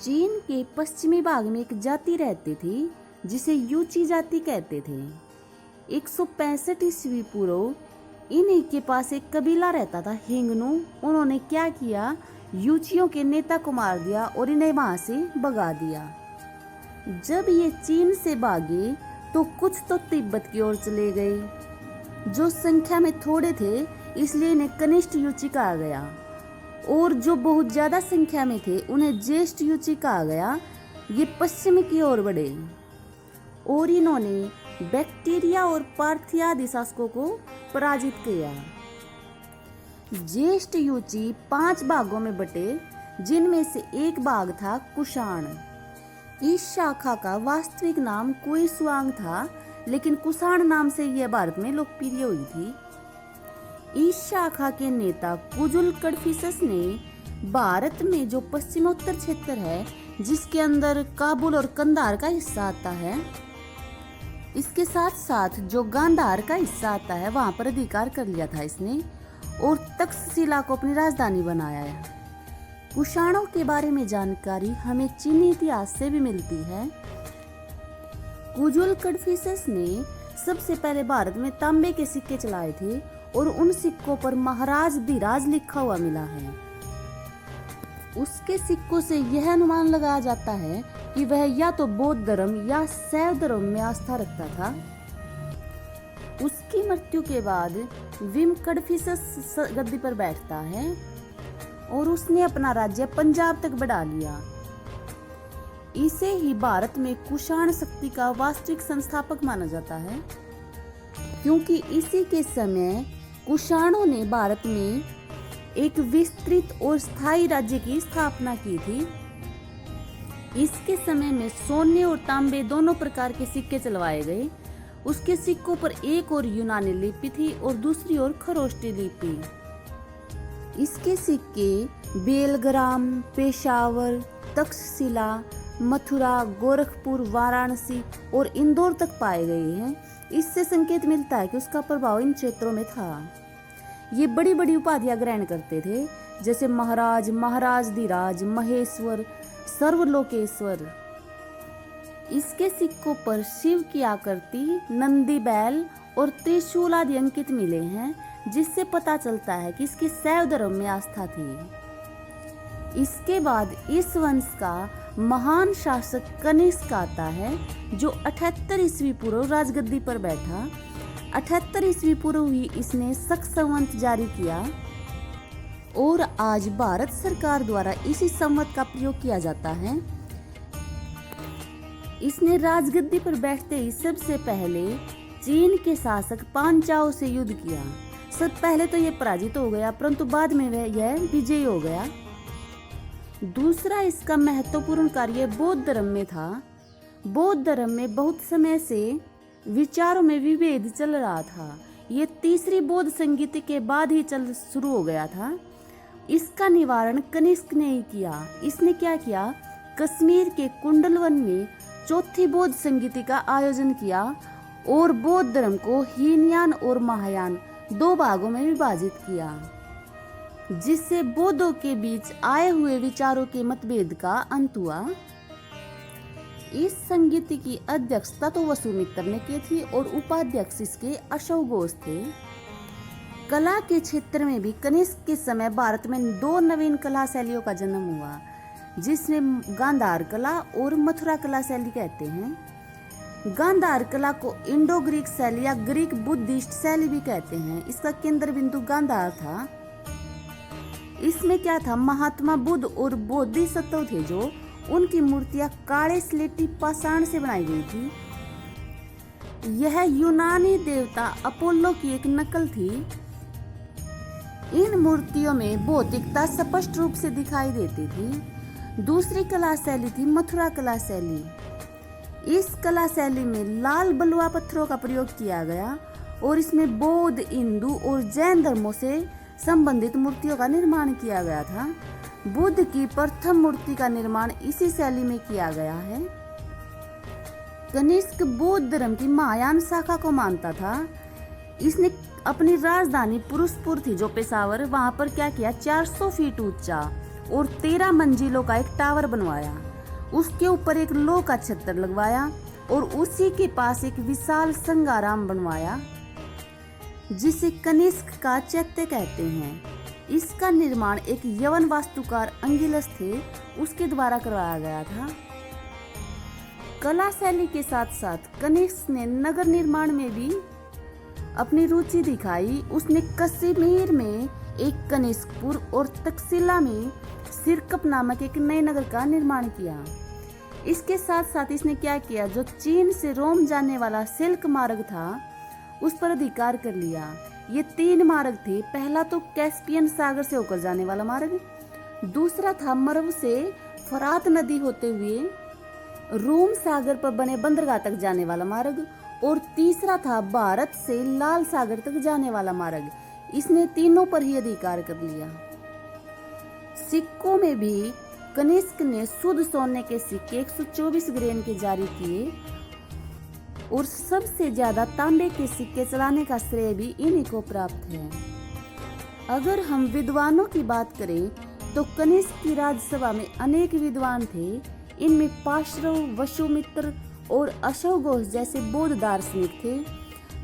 चीन के पश्चिमी भाग में एक जाति रहती थी जिसे यूची जाति कहते थे। 165 ईस्वी पूर्व इन्हीं के पास एक कबीला रहता था, हिंगनू। उन्होंने क्या किया, यूचियों के नेता को मार दिया और इन्हें वहां से भगा दिया। जब ये चीन से भागे तो कुछ तो तिब्बत की ओर चले गए। जो संख्या में थोड़े थे इसलिए इन्हें कनिष्ठ यूची कहा गया, और जो बहुत ज्यादा संख्या में थे उन्हें ज्येष्ठ यूची कहा गया। ये पश्चिम की ओर बढ़े और इन्होंने बैक्टीरिया और पार्थिया आदि शासकों को पराजित किया। ज्येष्ठ यूची 5 भागों में बटे, जिनमें से एक भाग था कुषाण। इस शाखा का वास्तविक नाम कुइसुआंग था, लेकिन कुषाण नाम से यह भारत में लोकप्रिय हुई थी। इस शाखा के नेता कुजुल कडफिसस ने भारत में जो पश्चिमोत्तर क्षेत्र है, जिसके अंदर काबुल और कंधार का हिस्सा आता है, इसके साथ साथ जो गांधार का हिस्सा आता है, वहां पर अधिकार कर लिया था इसने और तक्षशिला को अपनी राजधानी बनाया है। कुषाणों के बारे में जानकारी हमें चीनी इतिहास से भी मिलती है। कुजुल कडफिसस ने सबसे पहले भारत में तांबे के सिक्के चलाए थे और उन सिक्कों पर महाराज धीराज लिखा हुआ मिला है। उसके सिक्कों से यह अनुमान लगाया जाता है कि वह या तो बौद्ध धर्म या शैव धर्म में आस्था रखता था। उसकी मृत्यु के बाद विम कडफिसस गद्दी पर बैठता है और उसने अपना राज्य पंजाब तक बढ़ा लिया। इसे ही भारत में कुषाण शक्ति का वास्तविक संस्थापक माना जाता है, क्योंकि इसी के समय कुषाणों ने भारत में एक विस्तृत और स्थायी राज्य की स्थापना की थी। इसके समय में सोने और तांबे दोनों प्रकार के सिक्के चलवाए गए। उसके सिक्कों पर एक और यूनानी लिपि थी और दूसरी ओर खरोष्टी लिपि। इसके सिक्के बेलग्राम, पेशावर, तक्षशिला, मथुरा, गोरखपुर, वाराणसी और इंदौर तक पाए गए हैं। इससे संकेत मिलता है कि उसका प्रभाव इन क्षेत्रों में था। ये बड़ी बड़ी उपाधियां ग्रहण करते थे, जैसे महाराज, महाराज धीराज, महेश्वर, सर्वलोकेश्वर। इसके सिक्कों पर शिव की आकृति, नंदी बैल और त्रिशूल आदि अंकित मिले हैं, जिससे पता चलता है कि इसकी शैव धर्म में आस्था थी। इसके बाद इस वंश का महान शासक कनिष्क आता है, जो 78 ईस्वी पूर्व राजगद्दी पर बैठा। 78 ईस्वी पूर्व ही इसने शक संवत जारी किया और आज भारत सरकार द्वारा इसी संवत का प्रयोग किया जाता है। इसने राजगद्दी पर बैठते ही सबसे पहले चीन के शासक पांचाओ से युद्ध किया। सब पहले तो यह पराजित हो गया, परंतु बाद में यह विजयी हो गया। दूसरा इसका महत्वपूर्ण कार्य बौद्ध धर्म में था। बौद्ध धर्म में बहुत समय से विचारों में विभेद चल रहा था। ये तीसरी बौद्ध संगीति के बाद ही चल शुरू हो गया था। इसका निवारण कनिष्क ने ही किया। इसने क्या किया, कश्मीर के कुंडलवन में चौथी बौद्ध संगीति का आयोजन किया और बौद्ध धर्म को हीनयान और महायान 2 भागों में विभाजित किया, जिससे बौद्धों के बीच आए हुए विचारों के मतभेद का अंत हुआ। इस संगीति की अध्यक्षता तो वसुमित्र ने की थी और उपाध्यक्ष इसके अशोक घोष थे। कला के क्षेत्र में भी कनिष्क के समय भारत में 2 नवीन कला शैलियों का जन्म हुआ, जिसमें गांधार कला और मथुरा कला शैली कहते हैं। गांधार कला को इंडो ग्रीक शैली या ग्रीक बुद्धिस्ट शैली भी कहते हैं। इसका केंद्र बिंदु गांधार था। इसमें क्या था, महात्मा बुद्ध और बोधिसत्व थे, जो उनकी मूर्तियां काले स्लेटी पाषाण से बनाई गई थी। यह यूनानी देवता अपोलो की एक नकल थी। इन मूर्तियों में भौतिकता स्पष्ट रूप से दिखाई देती थी। दूसरी कला शैली थी मथुरा कला शैली। इस कला शैली में लाल बलुआ पत्थरों का प्रयोग किया गया और इसमें बौद्ध, हिंदू और जैन धर्मों से संबंधित मूर्तियों का निर्माण किया गया था। बुद्ध की प्रथम मूर्ति का निर्माण इसी शैली में किया गया है। कनिष्क बौद्ध धर्म की महायान शाखा को मानता था। इसने अपनी राजधानी पुरुषपुर थी, जो पेशावर, वहां पर क्या किया, 400 फीट ऊंचा और 13 मंजिलों का एक टावर बनवाया। उसके ऊपर एक लोह का छत्र लगवाया और उसी के पास एक विशाल संगाराम बनवाया जिसे कनिष्क का चैत्य कहते हैं। इसका निर्माण एक यवन वास्तुकार अंगिलस थे उसके द्वारा करवाया गया था। कला शैली के साथ साथ कनिष्क ने नगर निर्माण में भी अपनी रुचि दिखाई। उसने कश्मीर में एक कनिष्कपुर और तक्षशिला में सिरकप नामक एक नए नगर का निर्माण किया। इसके साथ साथ इसने क्या किया, जो चीन से रोम जाने वाला सिल्क मार्ग था उस पर अधिकार कर लिया। ये 3 मार्ग थे। पहला तो कैस्पियन सागर से होकर जाने वाला मार्ग, दूसरा था मरव से फरात नदी होते हुए रोम सागर पर बने बंदरगाह तक जाने वाला मार्ग और तीसरा था भारत से लाल सागर तक जाने वाला मार्ग। इसने तीनों पर ही अधिकार कर लिया। सिक्कों में भी कनिष्क ने शुद्ध सोने के सिक्के 124 ग्रेन के जारी किए और सबसे ज्यादा तांबे के सिक्के चलाने का श्रेय भी इन्हीं को प्राप्त है। अगर हम विद्वानों की बात करें तो कनिष्क की राजसभा में अनेक विद्वान थे। इनमें पाशरव, वसुमित्र और अशोक घोष जैसे बौद्ध दार्शनिक थे।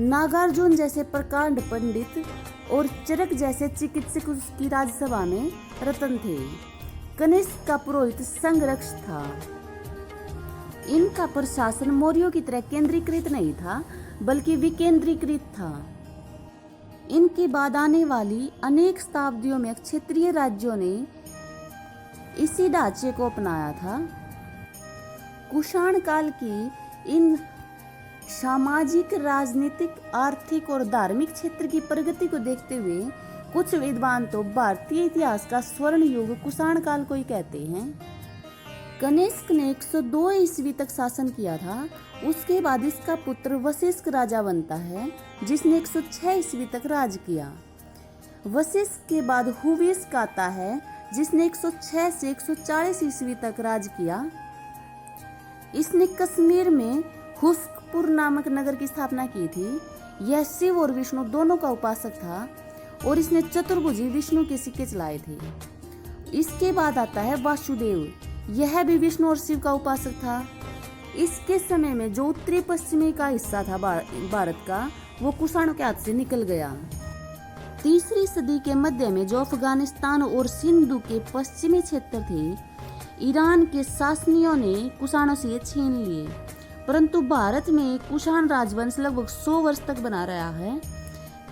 नागार्जुन जैसे प्रकांड पंडित और चरक जैसे चिकित्सक उसकी राजसभा में रतन थे। कनिष्क का पुरोहित संघरक्ष था। इनका प्रशासन मौर्यों की तरह केंद्रीकृत नहीं था बल्कि विकेंद्रीकृत था। इनके बाद आने वाली अनेक शताब्दियों में क्षेत्रीय राज्यों ने इसी ढांचे को अपनाया था। कुषाण काल की इन सामाजिक, राजनीतिक, आर्थिक और धार्मिक क्षेत्र की प्रगति को देखते हुए कुछ विद्वान तो भारतीय इतिहास का स्वर्ण युग कुषाण काल को ही कहते हैं। कनिष्क ने 102 ईस्वी तक शासन किया था। उसके बाद इसका पुत्र वशिष्ठ राजा बनता है जिसने 106 ईस्वी तक राज किया। वशिष्ठ के बाद हुविस्क आता है जिसने 106 से 140 ईस्वी तक राज किया। इसने कश्मीर में हुस्कपुर नामक नगर की स्थापना की थी। यह शिव और विष्णु दोनों का उपासक था और इसने चतुर्भुजी विष्णु के सिक्के चलाए थे। इसके बाद आता है वासुदेव। यह भी विष्णु और शिव का उपासक था। इसके समय में जो उत्तरी पश्चिमी का हिस्सा था भारत का, वो कुषाणों के हाथ से निकल गया। 3री सदी के मध्य में जो अफगानिस्तान और सिंधु के पश्चिमी क्षेत्र थे, ईरान के शासनियों ने कुषाणों से ये छीन लिए। परंतु भारत में कुषाण राजवंश लगभग 100 वर्ष तक बना रहा है।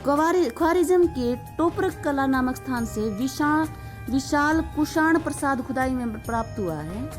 ख्वारिज्म के टोपरक कला नामक स्थान से विशाल कुषाण प्रसाद खुदाई में प्राप्त हुआ है,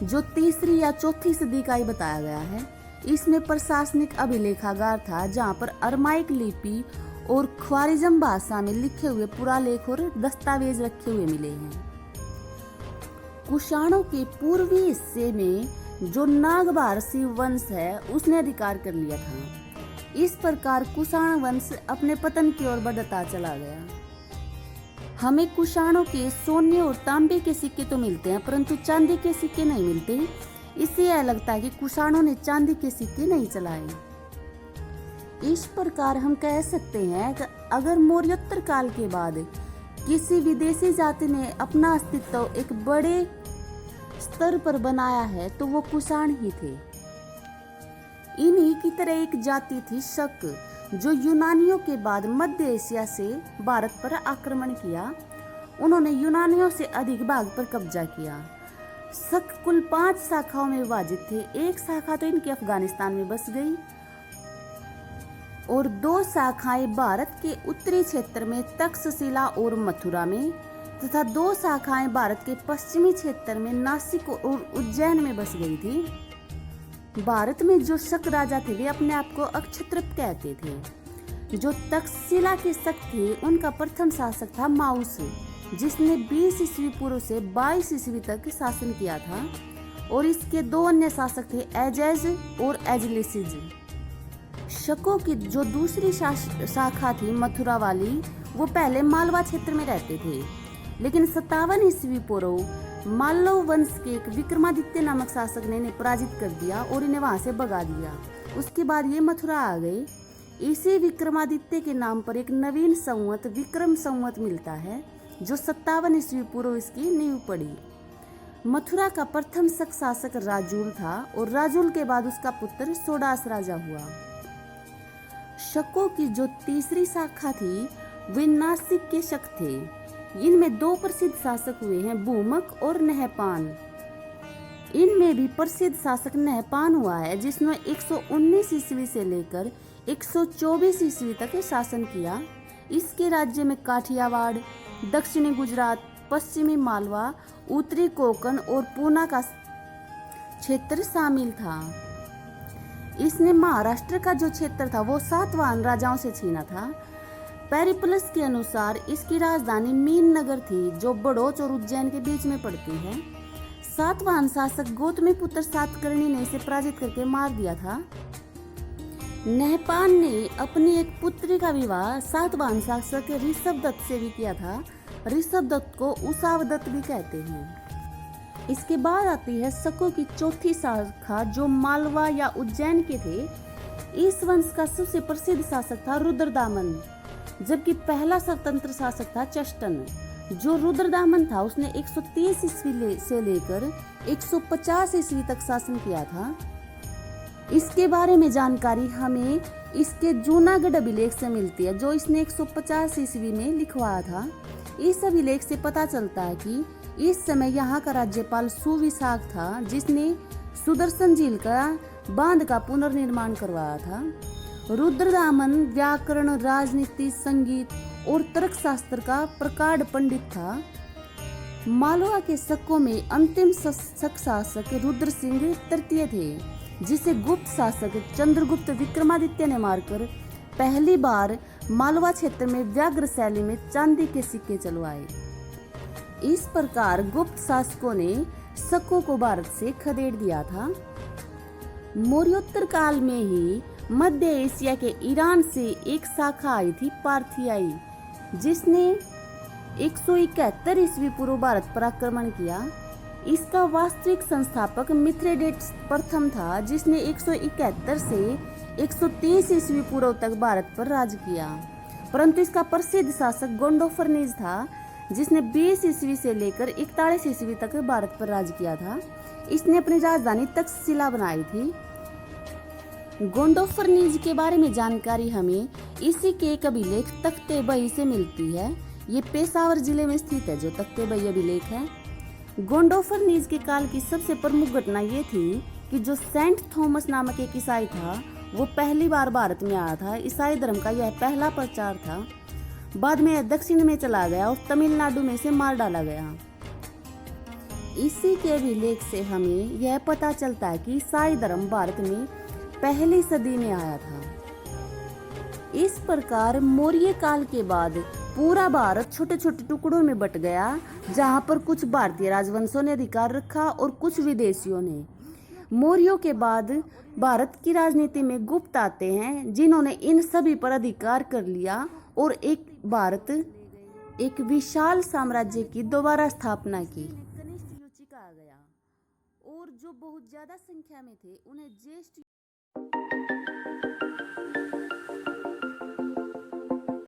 जो 3री या 4थी सदी का ही बताया गया है। इसमें प्रशासनिक अभिलेखागार था जहां पर अरमाइक लिपि और ख्वारिज्म भाषा में लिखे हुए पुरालेख और दस्तावेज रखे हुए मिले हैं। कुषाणों के पूर्वी हिस्से में जो नागभारसी वंश है उसने अधिकार कर लिया था। इस प्रकार कुषाण वंश अपने पतन की ओर बढ़ता चला गया। हमें कुषाणों के सोने और तांबे के सिक्के तो मिलते हैं परंतु चांदी के सिक्के नहीं मिलते। इससे यह लगता है कि कुषाणों ने चांदी के सिक्के नहीं चलाए। इस प्रकार हम कह सकते हैं कि अगर मौर्योत्तर काल के बाद किसी विदेशी जाति ने अपना अस्तित्व एक बड़े स्तर पर बनाया है तो वो कुषाण ही थे। इन्हीं की तरह एक जाति थी शक, जो यूनानियों के बाद मध्य एशिया से भारत पर आक्रमण किया। उन्होंने यूनानियों से अधिक भाग पर कब्जा किया। शक कुल 5 शाखाओं में विभाजित थे। एक शाखा तो इनके अफगानिस्तान में बस गई और 2 शाखाएं भारत के उत्तरी क्षेत्र में तक्षशिला और मथुरा में तथा 2 शाखाएं भारत के पश्चिमी क्षेत्र में नासिक और उज्जैन में बस गई थी। भारत में जो शक राजा थे वे अपने आप को अक्षत्रप कहते थे। जो तक्षशिला के शक थे उनका प्रथम शासक था माउस, जिसने 20 ईस्वी पूर्व से 22 ईस्वी तक शासन किया था और इसके 2 अन्य शासक थे एजेज और एजलिसिज। शकों की जो दूसरी शाखा थी मथुरा वाली, वो पहले मालवा क्षेत्र में रहते थे, लेकिन 57 ईस्वी पूर्व मालव वंश के एक विक्रमादित्य नामक शासक ने इन्हें पराजित कर दिया और इन्हें वहां से भगा दिया। उसके बाद ये मथुरा आ गए। इसी विक्रमादित्य के नाम पर एक नवीन संवत विक्रम संवत मिलता है, जो 57 ईस्वी पूर्व इसकी नींव पड़ी। मथुरा का प्रथम शासक राजुल था और राजुल के बाद उसका पुत्र सोडास राजा हुआ। शकों की जो तीसरी शाखा थी वे नासिक के शक थे। इनमें दो प्रसिद्ध शासक हुए हैं, भूमक और नहपान। इनमें भी प्रसिद्ध शासक नहपान हुआ है जिसने 119 ईस्वी से लेकर 124 ईस्वी तक शासन किया। इसके राज्य में काठियावाड़, दक्षिणी गुजरात, पश्चिमी मालवा, उत्तरी कोंकण और पूना का क्षेत्र शामिल था। इसने महाराष्ट्र का जो क्षेत्र था वो सातवाहन राजाओं से छीना था। पेरिप्लस के अनुसार इसकी राजधानी मीन नगर थी जो बड़ौच और उज्जैन के बीच में पड़ती है। सातवाहन शासक गौतमीपुत्र सातकर्णी ने इसे पराजित करके मार दिया था। नहपान ने अपनी एक पुत्री का विवाह सातवाहन शासक ऋषभदत्त से भी किया था। ऋषभदत्त को उसावदत्त भी कहते हैं। इसके बाद आती है शकों की चौथी शाखा जो मालवा या उज्जैन के थे। इस वंश का सबसे प्रसिद्ध शासक था रुद्रदामन, जबकि पहला स्वतंत्र शासक था चष्टन। जो रुद्रदामन था उसने 130 ईस्वी से लेकर 150 ईस्वी तक शासन किया था। इसके बारे में जानकारी हमें इसके जूनागढ़ अभिलेख से मिलती है जो इसने 150 ईस्वी में लिखवाया था। इस अभिलेख से पता चलता है कि इस समय यहाँ का राज्यपाल सुविशाख था जिसने सुदर्शन झील का बांध का पुनर्निर्माण करवाया था। रुद्रदामन व्याकरण, राजनीति, संगीत और तर्कशास्त्र का प्रगाढ़ पंडित था। मालवा के शकों में अंतिम शक शासक रुद्र सिंह तृतीय थे जिसे गुप्त शासक चंद्रगुप्त विक्रमादित्य ने मारकर पहली बार मालवा क्षेत्र में व्याघ्र शैली में चांदी के सिक्के चलवाए। इस प्रकार गुप्त शासकों ने शकों को भारत से खदेड़ दिया था। मौर्योत्तर काल में ही मध्य एशिया के ईरान से एक शाखा आई थी, पार्थियाई, जिसने 171 ईस्वी पूर्व भारत पर आक्रमण किया। इसका वास्तविक संस्थापक मिथ्रेडेटस प्रथम था जिसने 171 से 130 ईस्वी पूर्व तक भारत पर राज किया। परंतु इसका प्रसिद्ध शासक गोंडोफर्निज था जिसने 20 ईस्वी से लेकर 41 ईस्वी तक भारत पर राज किया था। इसने अपनी राजधानी तक्षशिला बनाई थी। गोंडोफर्निज के बारे में जानकारी हमें इसी के एक अभिलेख तख्ते बही से मिलती है। ये पेशावर जिले में स्थित है जो तख्ते बही अभिलेख है। गोंडोफर्निज के काल की सबसे प्रमुख घटना ये थी कि जो सेंट थॉमस नामक एक ईसाई था वो पहली बार भारत में आया था। ईसाई धर्म का यह पहला प्रचार था। बाद में दक्षिण में चला गया और तमिलनाडु में से मार डाला गया। इसी के अभिलेख से हमें यह पता चलता है कि ईसाई धर्म भारत में पहली सदी में आया था। इस प्रकार मौर्य काल के बाद पूरा भारत छोटे छोटे टुकड़ों में बट गया जहां पर कुछ भारतीय राजवंशों ने अधिकार रखा और कुछ विदेशियों ने। मौर्यों के बाद भारत की राजनीति में गुप्त आते हैं जिन्होंने इन सभी पर अधिकार कर लिया और एक विशाल साम्राज्य की दोबारा स्थापना की। कनिष्ठ युची कहा गया और जो बहुत ज्यादा संख्या में थे उन्हें ज्येष्ठ